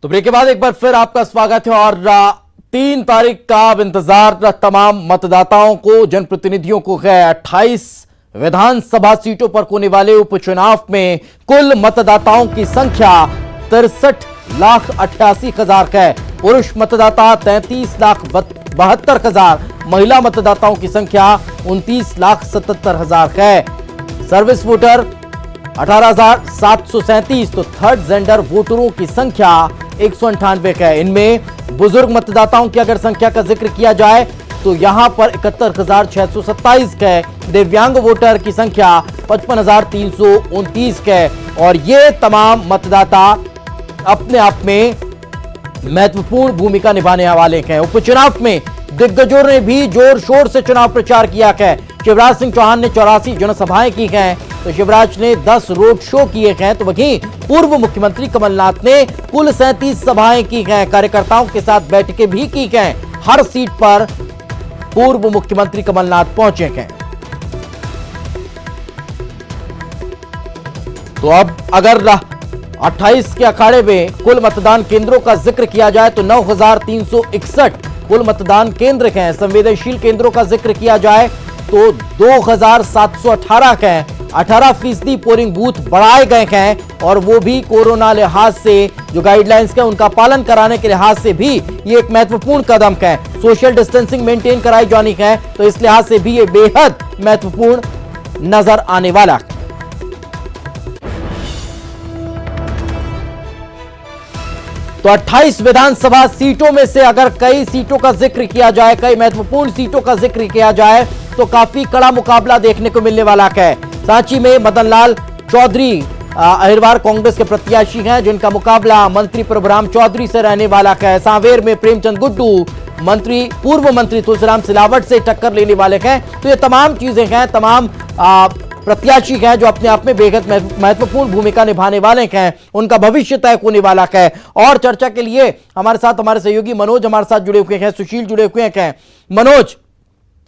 तो ब्रेक के बाद एक बार फिर आपका स्वागत है। और 3 तारीख का अब इंतजार तमाम मतदाताओं को, जनप्रतिनिधियों को है। 28 विधानसभा सीटों पर होने वाले उपचुनाव में कुल मतदाताओं की संख्या 63,88,000 है। पुरुष मतदाता 33,72,000, महिला मतदाताओं की संख्या 29,77,000 है। सर्विस वोटर 18,737, तो थर्ड जेंडर वोटरों की संख्या 198 है। इनमें बुजुर्ग मतदाताओं की अगर संख्या का जिक्र किया जाए तो यहां पर 71,627 है। दिव्यांग वोटर की संख्या 55,329 है। और ये तमाम मतदाता अपने आप में महत्वपूर्ण भूमिका निभाने वाले हैं। उपचुनाव में दिग्गजों ने भी जोर शोर से चुनाव प्रचार किया है। शिवराज सिंह चौहान ने 84 जनसभाएं की हैं, तो शिवराज ने 10 रोड शो किए हैं। तो वहीं पूर्व मुख्यमंत्री कमलनाथ ने कुल 37 सभाएं की हैं, कार्यकर्ताओं के साथ बैठकें भी की हैं। हर सीट पर पूर्व मुख्यमंत्री कमलनाथ पहुंचे हैं। तो अब अगर 28 के अखाड़े में कुल मतदान केंद्रों का जिक्र किया जाए तो 9,361 कुल मतदान केंद्र हैं। संवेदनशील केंद्रों का जिक्र किया जाए तो 2,718 हैं। 18% पोलिंग बूथ बढ़ाए गए हैं, और वो भी कोरोना लिहाज से जो गाइडलाइंस है उनका पालन कराने के लिहाज से भी ये एक महत्वपूर्ण कदम है। सोशल डिस्टेंसिंग मेंटेन कराई जानी है, तो इस लिहाज से भी ये बेहद महत्वपूर्ण नजर आने वाला है। तो 28 विधानसभा सीटों में से अगर कई सीटों का जिक्र किया जाए, कई महत्वपूर्ण सीटों का जिक्र किया जाए तो काफी कड़ा मुकाबला देखने को मिलने वाला है। सांची में मदन लाल चौधरी अहिरवार कांग्रेस के प्रत्याशी हैं, जिनका मुकाबला मंत्री प्रभुराम चौधरी से रहने वाला है। सांवेर में प्रेमचंद गुड्डू पूर्व मंत्री तुलसीराम सिलावट से टक्कर लेने वाले हैं। तो ये तमाम चीजें हैं, तमाम प्रत्याशी हैं जो अपने आप में बेहद महत्वपूर्ण भूमिका निभाने वाले हैं। उनका भविष्य तय होने वाला है। और चर्चा के लिए हमारे साथ हमारे सहयोगी मनोज हमारे साथ जुड़े हुए हैं, सुशील जुड़े हुए हैं। मनोज,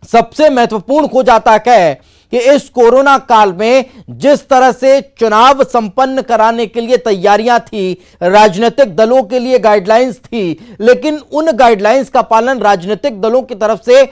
सबसे महत्वपूर्ण हो जाता है कि इस कोरोना काल में जिस तरह से चुनाव संपन्न कराने के लिए तैयारियां थी, राजनीतिक दलों के लिए गाइडलाइंस थी, लेकिन उन गाइडलाइंस का पालन राजनीतिक दलों की तरफ से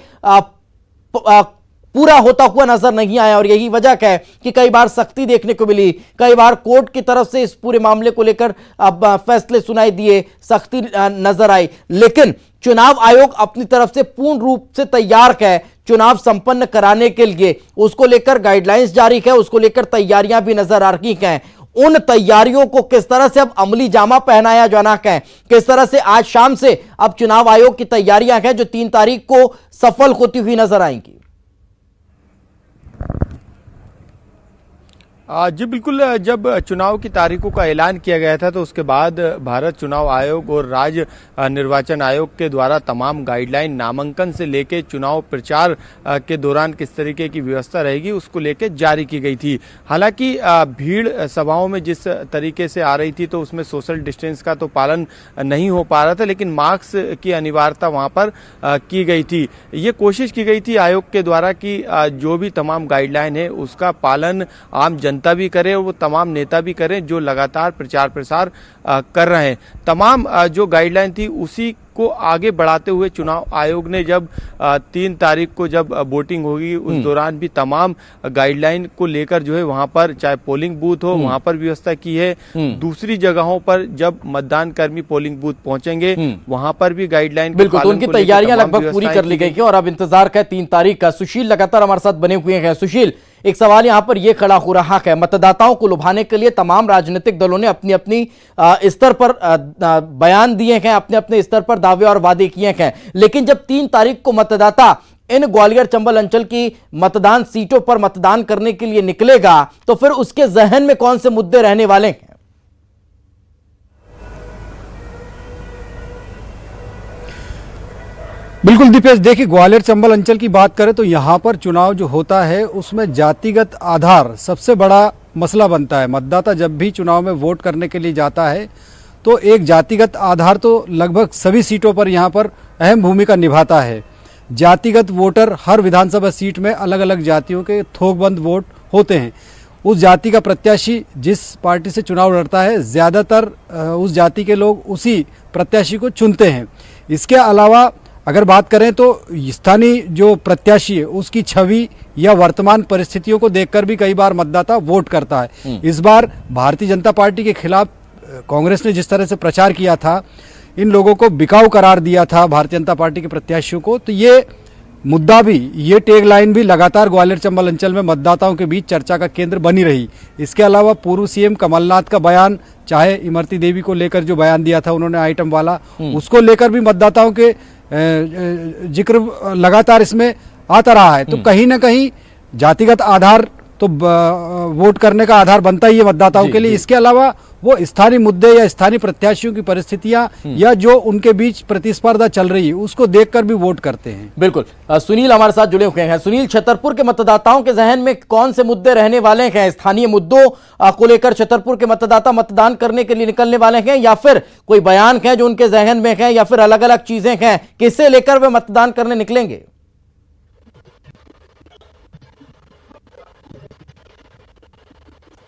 पूरा होता हुआ नजर नहीं आया। और यही वजह है कि कई बार सख्ती देखने को मिली, कई बार कोर्ट की तरफ से इस पूरे मामले को लेकर फैसले सुनाई दिए, सख्ती नजर आई। लेकिन चुनाव आयोग अपनी तरफ से पूर्ण रूप से तैयार है चुनाव संपन्न कराने के लिए। उसको लेकर गाइडलाइंस जारी है, उसको लेकर तैयारियां भी नजर आ रही हैं। उन तैयारियों को किस तरह से अब अमली जामा पहनाया जाना है, किस तरह से आज शाम से अब चुनाव आयोग की तैयारियां हैं जो 3 तारीख को सफल होती हुई नजर आएंगी? जी बिल्कुल, जब चुनाव की तारीखों का ऐलान किया गया था तो उसके बाद भारत चुनाव आयोग और राज्य निर्वाचन आयोग के द्वारा तमाम गाइडलाइन, नामांकन से लेकर चुनाव प्रचार के दौरान किस तरीके की व्यवस्था रहेगी उसको लेकर जारी की गई थी। हालांकि भीड़ सभाओं में जिस तरीके से आ रही थी तो उसमें सोशल डिस्टेंस का तो पालन नहीं हो पा रहा था, लेकिन मास्क की अनिवार्यता वहां पर की गई थी। ये कोशिश की गई थी आयोग के द्वारा कि जो भी तमाम गाइडलाइन है उसका पालन आम जनता भी करे और वो तमाम नेता भी करें जो लगातार प्रचार प्रसार कर रहे हैं। तमाम जो गाइडलाइन थी उसी को आगे बढ़ाते हुए चुनाव आयोग ने जब 3 तारीख को जब वोटिंग होगी उस दौरान भी तमाम गाइडलाइन को लेकर जो है वहां पर चाहे पोलिंग बूथ हो वहां पर व्यवस्था की है। दूसरी जगहों पर जब मतदान कर्मी पोलिंग बूथ पहुंचेंगे वहां पर भी गाइडलाइन बिल्कुल, तो उनकी तैयारियां लगभग पूरी कर ली गई हैं और अब इंतजार है 3 तारीख का। सुशील लगातार हमारे साथ बने हुए हैं। सुशील, एक सवाल यहां पर यह खड़ा हो रहा है, मतदाताओं को लुभाने के लिए तमाम राजनीतिक दलों ने अपनी अपनी स्तर पर बयान दिए हैं, अपने अपने स्तर पर दावे और वादे किए हैं। लेकिन जब 3 तारीख को मतदाता इन ग्वालियर चंबल अंचल की मतदान सीटों पर मतदान करने के लिए निकलेगा तो फिर उसके जहन में कौन से मुद्दे रहने वाले हैं? बिल्कुल दीपेश, देखिए ग्वालियर चंबल अंचल की बात करें तो यहाँ पर चुनाव जो होता है उसमें जातिगत आधार सबसे बड़ा मसला बनता है। मतदाता जब भी चुनाव में वोट करने के लिए जाता है तो एक जातिगत आधार तो लगभग सभी सीटों पर यहाँ पर अहम भूमिका निभाता है। जातिगत वोटर हर विधानसभा सीट में अलग अलग जातियों के थोकबंद वोट होते हैं उस जाति का प्रत्याशी जिस पार्टी से चुनाव लड़ता है ज़्यादातर उस जाति के लोग उसी प्रत्याशी को चुनते हैं। इसके अलावा अगर बात करें तो स्थानीय जो प्रत्याशी है उसकी छवि या वर्तमान परिस्थितियों को देखकर भी कई बार मतदाता वोट करता है। इस बार भारतीय जनता पार्टी के खिलाफ कांग्रेस ने जिस तरह से प्रचार किया था, इन लोगों को बिकाऊ करार दिया था भारतीय जनता पार्टी के प्रत्याशियों को, तो ये मुद्दा भी, ये टैग लाइन भी लगातार ग्वालियर चंबल अंचल में मतदाताओं के बीच चर्चा का केंद्र बनी रही। इसके अलावा पूर्व सीएम कमलनाथ का बयान, चाहे इमरती देवी को लेकर जो बयान दिया था उन्होंने आइटम वाला, उसको लेकर भी मतदाताओं के जिक्र लगातार इसमें आता रहा है। तो कहीं ना कहीं जातिगत आधार तो वोट करने का आधार बनता ही है मतदाताओं के लिए। इसके अलावा वो स्थानीय मुद्दे या स्थानीय प्रत्याशियों की परिस्थितियां या जो उनके बीच प्रतिस्पर्धा चल रही है उसको देखकर भी वोट करते हैं। बिल्कुल। सुनील हमारे साथ जुड़े हुए हैं। सुनील, छतरपुर के मतदाताओं के जहन में कौन से मुद्दे रहने वाले हैं? स्थानीय मुद्दों को लेकर छतरपुर के मतदाता मतदान करने के लिए निकलने वाले हैं, या फिर कोई बयान है जो उनके जहन में है, या फिर अलग अलग चीजें हैं? किससे लेकर वे मतदान करने निकलेंगे?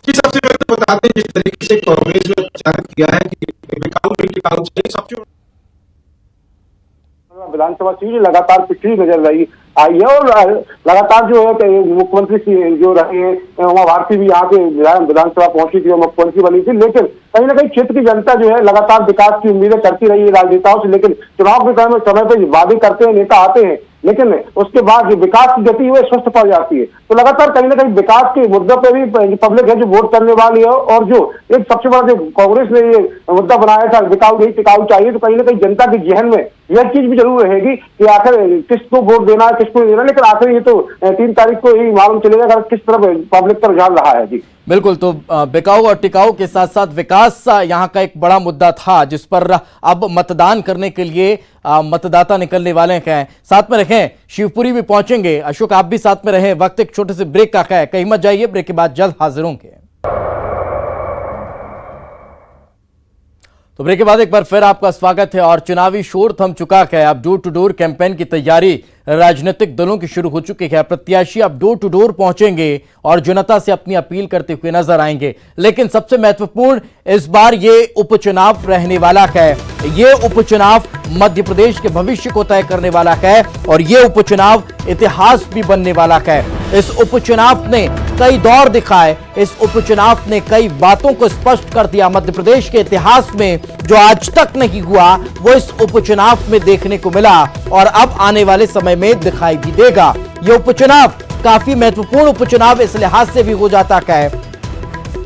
सबसे पहले बता दें, जिस तरीके से कांग्रेस ने प्रचार किया है कि बिकाऊ नहीं टिकाऊ चाहिए, सबसे विधानसभा सीट लगातार पिछड़ी नजर आई है और लगातार जो है मुख्यमंत्री जो रहे हैं उमा भारती भी यहाँ के विधानसभा पहुंची थी और मुख्यमंत्री बनी थी, लेकिन कहीं ना कहीं क्षेत्र की जनता जो है लगातार विकास की उम्मीदें करती रही है राजनेताओं से, लेकिन चुनाव के समय पर वादे करते हैं, नेता आते हैं, लेकिन उसके बाद जो विकास की गति है स्वस्थ पड़ जाती है। तो लगातार कहीं ना कहीं विकास के मुद्दों पे भी पब्लिक है जो वोट करने वाली है, और जो एक सबसे बड़ा जो कांग्रेस ने ये मुद्दा बनाया था बिकाऊ नहीं टिकाऊ चाहिए, तो कहीं ना कहीं जनता के जहन में यह चीज भी जरूर रहेगी कि आखिर किसको वोट देना है, किसको नहीं देना, लेकिन आखिर ये तो 3 तारीख को ही मालूम चलेगा किस तरफ पब्लिक का रुझान रहा है। जी बिल्कुल। तो बिकाऊ और टिकाऊ के साथ साथ विकास यहाँ का एक बड़ा मुद्दा था, जिस पर अब मतदान करने के लिए मतदाता निकलने वाले हैं। साथ में रखें, शिवपुरी भी पहुंचेंगे। अशोक, आप भी साथ में रहे। वक्त एक छोटे से ब्रेक का है, कहीं मत जाइए, ब्रेक के बाद जल्द हाजिर होंगे। तो ब्रेक के बाद एक बार फिर आपका स्वागत है। और चुनावी शोर थम चुका है। अब डोर टू डोर कैंपेन की तैयारी राजनीतिक दलों की शुरू हो चुकी है। प्रत्याशी अब डोर टू डोर पहुंचेंगे और जनता से अपनी अपील करते हुए नजर आएंगे। लेकिन सबसे महत्वपूर्ण इस बार ये उपचुनाव रहने वाला है। ये उपचुनाव मध्य प्रदेश के भविष्य को तय करने वाला है और ये उपचुनाव इतिहास भी बनने वाला है। इस उपचुनाव ने कई दौर दिखाए, इस उपचुनाव ने कई बातों को स्पष्ट कर दिया। मध्य प्रदेश के इतिहास में जो आज तक नहीं हुआ वो इस उपचुनाव में देखने को मिला और अब आने वाले समय में दिखाई भी देगा। यह उपचुनाव काफी महत्वपूर्ण उपचुनाव इस लिहाज से भी हो जाता है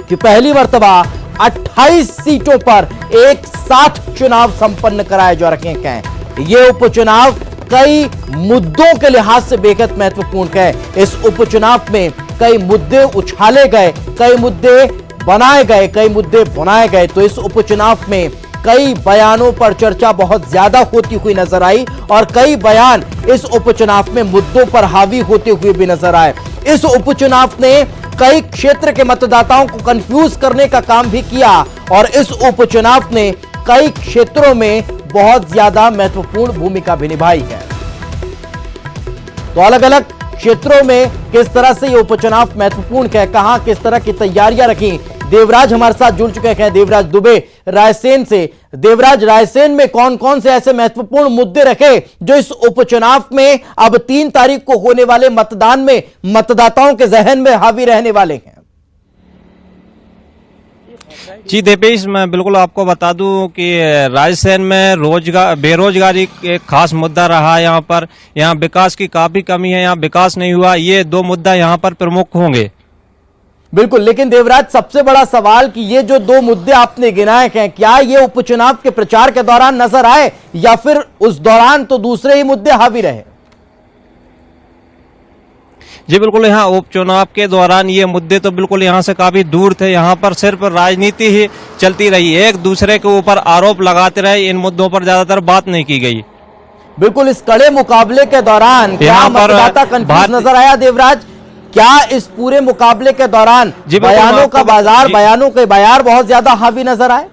कि पहली मर्तबा 28 सीटों पर एक साथ चुनाव संपन्न कराए जा रहे हैं। यह उपचुनाव कई मुद्दों के लिहाज से बेहद महत्वपूर्ण है। इस उपचुनाव में कई मुद्दे उछाले गए, कई मुद्दे बनाए गए, कई मुद्दे बनाए गए। तो इस उपचुनाव में कई बयानों पर चर्चा बहुत ज्यादा होती हुई नजर आई और कई बयान इस उपचुनाव में मुद्दों पर हावी होते हुए भी नजर आए। इस उपचुनाव ने कई क्षेत्र के मतदाताओं को कंफ्यूज करने का काम भी किया और इस उपचुनाव ने कई क्षेत्रों में बहुत ज्यादा महत्वपूर्ण भूमिका भी निभाई है। तो अलग अलग क्षेत्रों में किस तरह से यह उपचुनाव महत्वपूर्ण है, कहां किस तरह की तैयारियां रखी, देवराज हमारे साथ जुड़ चुके हैं। देवराज दुबे रायसेन से। देवराज, रायसेन में कौन कौन से ऐसे महत्वपूर्ण मुद्दे रखे जो इस उपचुनाव में अब 3 तारीख को होने वाले मतदान में मतदाताओं के जहन में हावी रहने वाले हैं? जी देपेश, मैं बिल्कुल आपको बता दूं कि रायसेन में बेरोजगारी एक खास मुद्दा रहा है। यहाँ विकास की काफी कमी है, यहाँ विकास नहीं हुआ। ये 2 मुद्दा यहाँ पर प्रमुख होंगे। बिल्कुल। लेकिन देवराज, सबसे बड़ा सवाल कि ये जो 2 मुद्दे आपने गिनाए हैं, क्या ये उपचुनाव के प्रचार के दौरान नजर आए या फिर उस दौरान तो दूसरे ही मुद्दे हावी रहे? जी बिल्कुल, यहाँ उपचुनाव के दौरान ये मुद्दे तो बिल्कुल यहाँ से काफी दूर थे। यहाँ पर सिर्फ राजनीति ही चलती रही, एक दूसरे के ऊपर आरोप लगाते रहे। इन मुद्दों पर ज्यादातर बात नहीं की गई। बिल्कुल। इस कड़े मुकाबले के दौरान क्या मतदाता कंफ्यूज नजर आया देवराज? क्या इस पूरे मुकाबले के दौरान बयानों का बाजार, बयानों के बयार बहुत ज्यादा हावी नजर आए?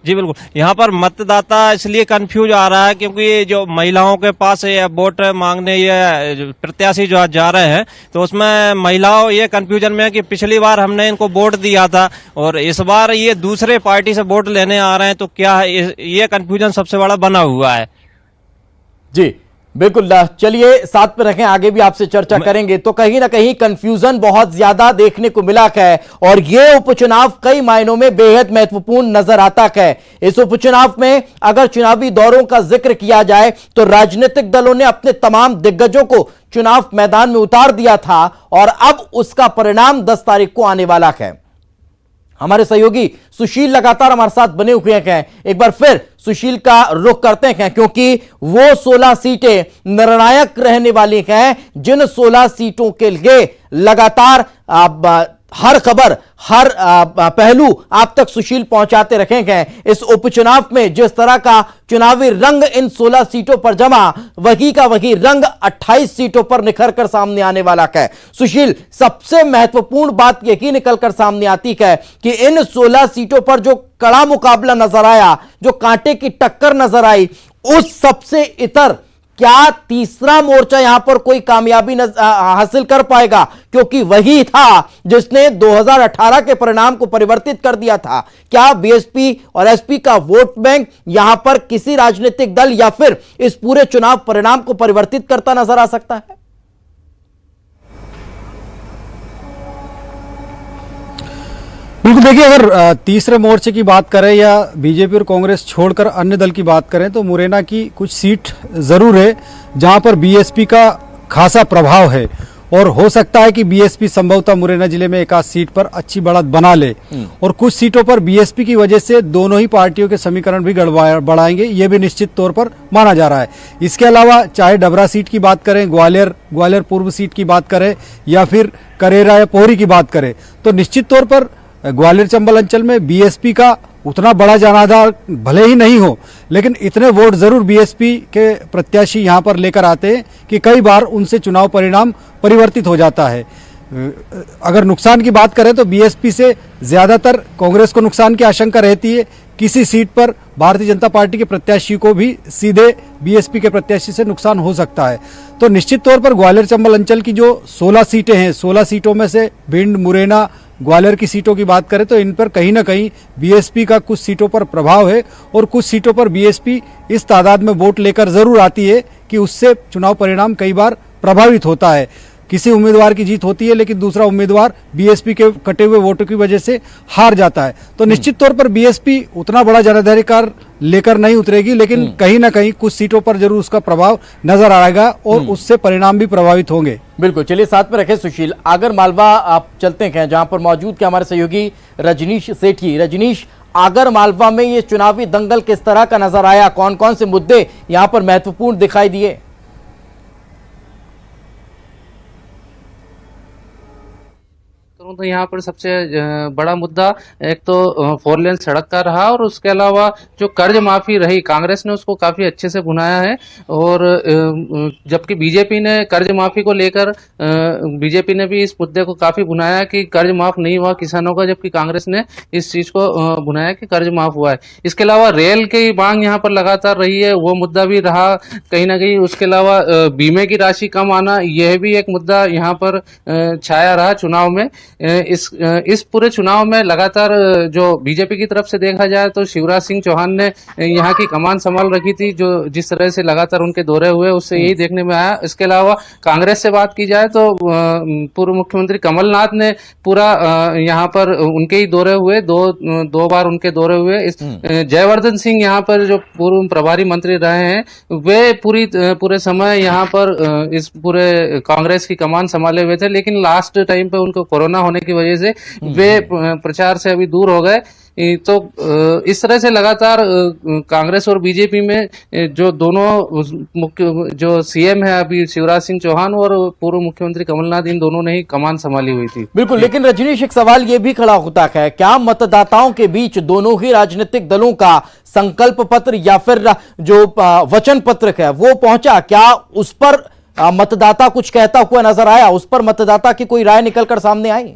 जी बिल्कुल, यहाँ पर मतदाता इसलिए कंफ्यूज आ रहा है क्योंकि जो महिलाओं के पास ये वोट मांगने ये प्रत्याशी जो आज जा रहे हैं, तो उसमें महिलाओं ये कंफ्यूजन में है कि पिछली बार हमने इनको वोट दिया था और इस बार ये दूसरे पार्टी से वोट लेने आ रहे हैं, तो क्या ये कंफ्यूजन सबसे बड़ा बना हुआ है। जी बिल्कुल, चलिए साथ में रखें, आगे भी आपसे चर्चा करेंगे। तो कहीं ना कहीं कंफ्यूजन बहुत ज्यादा देखने को मिला है और यह उपचुनाव कई मायनों में बेहद महत्वपूर्ण नजर आता है। इस उपचुनाव में अगर चुनावी दौरों का जिक्र किया जाए तो राजनीतिक दलों ने अपने तमाम दिग्गजों को चुनाव मैदान में उतार दिया था और अब उसका परिणाम 10 तारीख को आने वाला है। हमारे सहयोगी सुशील लगातार हमारे साथ बने हुए हैं, एक बार फिर सुशील का रुख करते हैं क्योंकि वो 16 सीटें निर्णायक रहने वाली हैं, जिन 16 सीटों के लिए लगातार हर खबर, हर पहलू आप तक सुशील पहुंचाते रखेंगे। इस उपचुनाव में जिस तरह का चुनावी रंग इन 16 सीटों पर जमा, वही का वही रंग 28 सीटों पर निखर कर सामने आने वाला है। सुशील, सबसे महत्वपूर्ण बात यही निकल कर सामने आती है कि इन 16 सीटों पर जो कड़ा मुकाबला नजर आया, जो कांटे की टक्कर नजर आई, उस सबसे इतर क्या तीसरा मोर्चा यहां पर कोई कामयाबी हासिल कर पाएगा? क्योंकि वही था जिसने 2018 के परिणाम को परिवर्तित कर दिया था। क्या बीएसपी और एसपी का वोट बैंक यहां पर किसी राजनीतिक दल या फिर इस पूरे चुनाव परिणाम को परिवर्तित करता नजर आ सकता है? बिल्कुल, देखिए, अगर तीसरे मोर्चे की बात करें या बीजेपी और कांग्रेस छोड़कर अन्य दल की बात करें तो मुरैना की कुछ सीट जरूर है जहां पर बीएसपी का खासा प्रभाव है और हो सकता है कि बीएसपी संभवतः मुरैना जिले में एक आध सीट पर अच्छी बढ़त बना ले और कुछ सीटों पर बीएसपी की वजह से दोनों ही पार्टियों के समीकरण भी बढ़ाएंगे, ये भी निश्चित तौर पर माना जा रहा है। इसके अलावा चाहे डबरा सीट की बात करें, ग्वालियर पूर्व सीट की बात करें या फिर करेरा या पोहरी की बात करें, तो निश्चित तौर पर ग्वालियर चंबल अंचल में बीएसपी का उतना बड़ा जनाधार भले ही नहीं हो, लेकिन इतने वोट जरूर बीएसपी के प्रत्याशी यहां पर लेकर आते हैं कि कई बार उनसे चुनाव परिणाम परिवर्तित हो जाता है। अगर नुकसान की बात करें तो बीएसपी से ज्यादातर कांग्रेस को नुकसान की आशंका रहती है। किसी सीट पर भारतीय जनता पार्टी के प्रत्याशी को भी सीधे बीएसपी के प्रत्याशी से नुकसान हो सकता है। तो निश्चित तौर पर ग्वालियर चंबल अंचल की जो 16 सीटें हैं, 16 सीटों में से भिंड, मुरैना, ग्वालियर की सीटों की बात करें तो इन पर कहीं ना कहीं बीएसपी का कुछ सीटों पर प्रभाव है और कुछ सीटों पर बीएसपी इस तादाद में वोट लेकर जरूर आती है कि उससे चुनाव परिणाम कई बार प्रभावित होता है। किसी उम्मीदवार की जीत होती है लेकिन दूसरा उम्मीदवार बीएसपी के कटे हुए वोटों की वजह से हार जाता है। तो निश्चित तौर पर बीएसपी उतना बड़ा जनाधिकार लेकर नहीं उतरेगी, लेकिन कहीं ना कहीं कुछ सीटों पर जरूर उसका प्रभाव नजर आएगा और उससे परिणाम भी प्रभावित होंगे। बिल्कुल, चलिए साथ में रखें सुशील। आगर मालवा आप चलते हैं जहां पर मौजूद के हमारे सहयोगी रजनीश सेठी। रजनीश, आगर मालवा में ये चुनावी दंगल किस तरह का नजर आया? कौन कौन से मुद्दे यहां पर महत्वपूर्ण दिखाई दिए? तो यहाँ पर सबसे बड़ा मुद्दा एक तो 4 लेन सड़क का रहा और उसके अलावा जो कर्ज माफी रही, कांग्रेस ने उसको काफी अच्छे से भुनाया है और जबकि बीजेपी ने कर्ज माफी को लेकर बीजेपी ने भी इस मुद्दे को काफी भुनाया कि कर्ज माफ नहीं हुआ किसानों का, जबकि कांग्रेस ने इस चीज को भुनाया कि कर्ज माफ हुआ है। इसके अलावा रेल की मांग यहाँ पर लगातार रही है, वो मुद्दा भी रहा कहीं ना कहीं। उसके अलावा बीमे की राशि कम आना, यह भी एक मुद्दा यहाँ पर छाया रहा चुनाव में। इस पूरे चुनाव में लगातार जो बीजेपी की तरफ से देखा जाए तो शिवराज सिंह चौहान ने यहाँ की कमान संभाल रखी थी। जो जिस तरह से लगातार उनके दौरे हुए उससे यही देखने में आया। इसके अलावा कांग्रेस से बात की जाए तो पूर्व मुख्यमंत्री कमलनाथ ने पूरा यहाँ पर उनके ही दौरे हुए, दो बार उनके दौरे हुए। जयवर्धन सिंह यहाँ पर जो पूर्व प्रभारी मंत्री रहे हैं, वे पूरे समय यहाँ पर इस पूरे कांग्रेस की कमान संभाले हुए थे, लेकिन लास्ट टाइम पे उनको कोरोना होने की वजह से वे प्रचार से अभी दूर हो गए। तो इस तरह से लगातार कांग्रेस और बीजेपी में जो दोनों मुख्य जो सीएम है अभी शिवराज सिंह चौहान और पूर्व मुख्यमंत्री कमलनाथ, इन दोनों ने ही कमान संभाली हुई थी। बिल्कुल, लेकिन रजनीश, एक सवाल यह भी खड़ा होता है, क्या मतदाताओं के बीच दोनों ही राजनीतिक दलों का संकल्प पत्र या फिर जो वचन पत्र है वो पहुंचा? क्या उस पर मतदाता कुछ कहता हुआ नजर आया? उस पर मतदाता की कोई राय निकलकर सामने आई?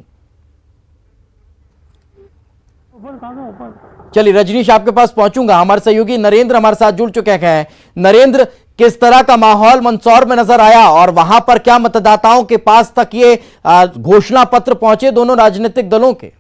चलिए रजनीश, आपके पास पहुंचूंगा। हमारे सहयोगी नरेंद्र हमारे साथ जुड़ चुके हैं। नरेंद्र, किस तरह का माहौल मंदसौर में नजर आया और वहां पर क्या मतदाताओं के पास तक ये घोषणा पत्र पहुंचे दोनों राजनीतिक दलों के?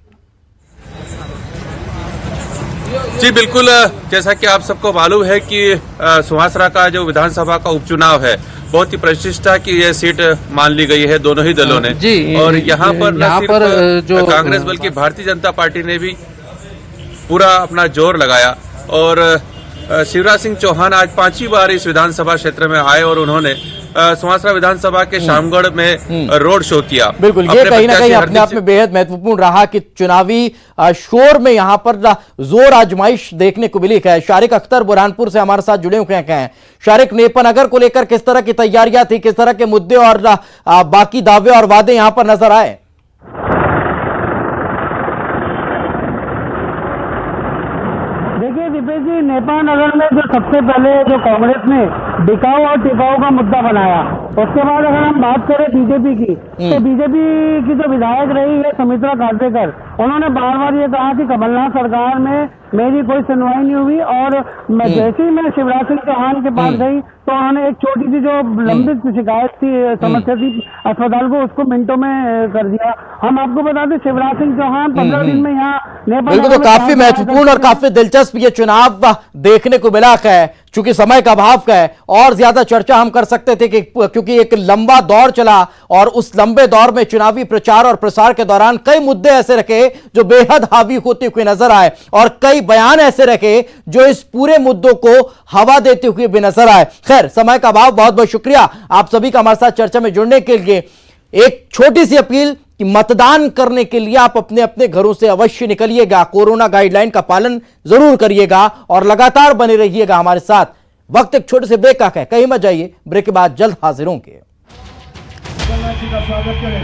जी बिल्कुल, जैसा कि आप सबको मालूम है कि सुहासरा का जो विधानसभा का उपचुनाव है बहुत ही प्रतिष्ठा की यह सीट मान ली गई है दोनों ही दलों ने जी। और यहाँ पर जो कांग्रेस बल्कि भारतीय जनता पार्टी ने भी पूरा अपना जोर लगाया और शिवराज सिंह चौहान आज 5वीं बार इस विधानसभा क्षेत्र में आए और उन्होंने सुहासरा विधानसभा के शामगढ़ में रोड शो किया। बिल्कुल, ये कहीं ना कहीं अपने आप में बेहद महत्वपूर्ण रहा कि चुनावी शोर में यहां पर जोर आजमाइश देखने को मिली है। शारिक अख्तर बुरहानपुर से हमारे साथ जुड़े हुए हैं। शारिक, नेपनगर को लेकर किस तरह की तैयारियां थी, किस तरह के मुद्दे और बाकी दावे और वादे यहां पर नजर आए? देखिए दीपेश जी, नेपानगर में जो सबसे पहले जो कांग्रेस ने बिकाऊ और टिकाऊ का मुद्दा बनाया, उसके बाद अगर हम बात करें बीजेपी की, तो बीजेपी की जो विधायक रही है सुमित्रा काटेकर, उन्होंने बार बार ये कहा कि कमलनाथ सरकार में मेरी कोई सुनवाई नहीं हुई और जैसे ही मैं शिवराज सिंह चौहान के पास गई तो उन्होंने एक छोटी सी जो लंबित शिकायत थी, समस्या थी अस्पताल को, उसको मिनटों में कर दिया। हम आपको बता दें शिवराज सिंह चौहान 15 दिन में यहाँ बिल्कुल, तो काफी महत्वपूर्ण और काफी दिलचस्प ये चुनाव देखने को मिला है। चूंकि समय का अभाव है और ज्यादा चर्चा हम कर सकते थे कि क्योंकि एक लंबा दौर चला और उस लंबे दौर में चुनावी प्रचार और प्रसार के दौरान कई मुद्दे ऐसे रखे जो बेहद हावी होते हुए नजर आए और कई बयान ऐसे रखे जो इस पूरे मुद्दों को हवा देते हुए भी नजर आए। खैर, समय का अभाव, बहुत बहुत शुक्रिया आप सभी का हमारे साथ चर्चा में जुड़ने के लिए। एक छोटी सी अपील कि मतदान करने के लिए आप अपने अपने घरों से अवश्य निकलिएगा, कोरोना गाइडलाइन का पालन जरूर करिएगा और लगातार बने रहिएगा हमारे साथ। वक्त एक छोटे से ब्रेक का है, कहीं मत जाइए, ब्रेक के बाद जल्द हाजिर होंगे। स्वागत करें।